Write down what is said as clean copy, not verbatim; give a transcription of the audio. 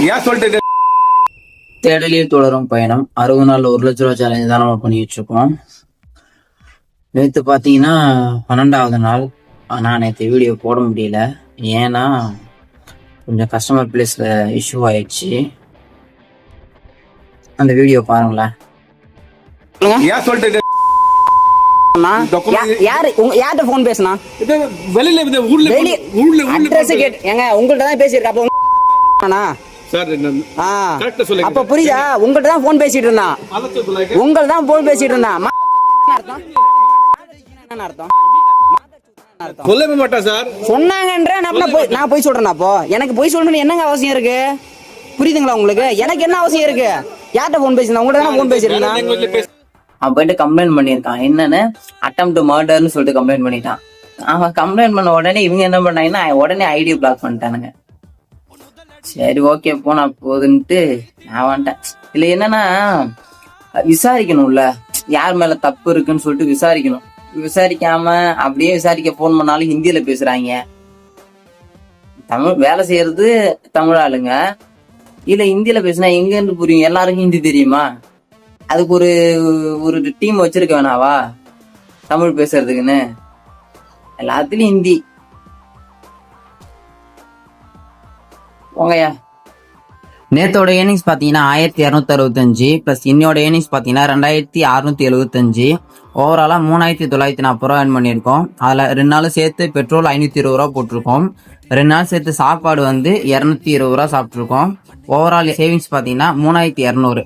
ஏன் சொல்லிட்டு தேடலில் தொடரும் பயணம் 60 நாள் 1 லட்ச ரூபா சேலஞ்ச் தான் நம்ம பண்ணிட்டு இருக்கோம். நேற்று பார்த்தீங்கன்னா 12வது நாள். ஆனால் நேற்று வீடியோ போட முடியல. ஏன்னா கொஞ்சம் கஸ்டமர் பிளேஸ்ல இஷ்யூ ஆயிடுச்சு. அந்த வீடியோ பாருங்களேன். ஏன் சொல்லிட்டு யார்கிட்ட போன் பேசினா வெளியில ஊர்ல அட்ரஸ் கேட் ஏங்க உங்கள்ட்ட தான் பேசியிருக்கா. அப்போ அப்ப புரியுதா? உங்கள்ட்ட தான் போன் பேசிட்டு இருந்தான். உங்கள்ட்ட தான் போன் பேசிட்டு இருந்தான். அர்த்தம் சொல்லவே மாட்டா சார். சொன்னாங்கன்ற நான் போய் சொல்றேன். அப்போ எனக்கு போய் சொல்லணும்னு என்னங்க அவசியம் இருக்கு? புரியுதுங்களா உங்களுக்கு? எனக்கு என்ன அவசியம் இருக்கு? யார்கிட்ட போன் பேசினா? உங்கள்ட்ட தான் போன் பேசிட்டு இருந்தான். அவன் போயிட்டு கம்ப்ளைண்ட் பண்ணியிருக்கான். என்னன்னு அட்டெம்ப்ட் மர்டர்னு சொல்லிட்டு கம்ப்ளைண்ட் பண்ணிட்டான். அவன் கம்ப்ளைண்ட் பண்ண உடனே இவங்க என்ன பண்ணாங்கன்னா உடனே ஐடி பிளாக் பண்ணிட்டானுங்க. சரி ஓகே போனா போகுதுன்ட்டு நான் வந்துட்டேன். இதுல என்னன்னா விசாரிக்கணும்ல, யார் மேல தப்பு இருக்குன்னு சொல்லிட்டு விசாரிக்கணும். விசாரிக்காம அப்படியே விசாரிக்க போன் பண்ணாலும் ஹிந்தியில பேசுறாங்க. தமிழ் வேலை செய்யறது தமிழ் ஆளுங்க, இல்ல ஹிந்தியில பேசுனா எங்க இருந்து புரியும்? எல்லாருக்கும் ஹிந்தி தெரியுமா? அதுக்கு ஒரு டீம் வச்சிருக்க வேணாவா தமிழ் பேசுறதுக்குன்னு? எல்லாத்துலயும் ஹிந்தி போங்கயா. நேத்தோட ஏர்னிங்ஸ் பாத்தீங்கன்னா 1265 பிளஸ் இன்னோட ஏர்னிங்ஸ் பாத்தீங்கன்னா 2675. ஓவராலா 3940 ரூபா ஏர்ன் பண்ணியிருக்கோம். அதுல 2 நாள் சேர்த்து பெட்ரோல் 520 ரூபா போட்டிருக்கோம். 2 நாள் சேர்த்து சாப்பாடு 220 ரூபா சாப்பிட்டுருக்கோம். ஓவரால் சேவிங்ஸ் பாத்தீங்கன்னா 3200.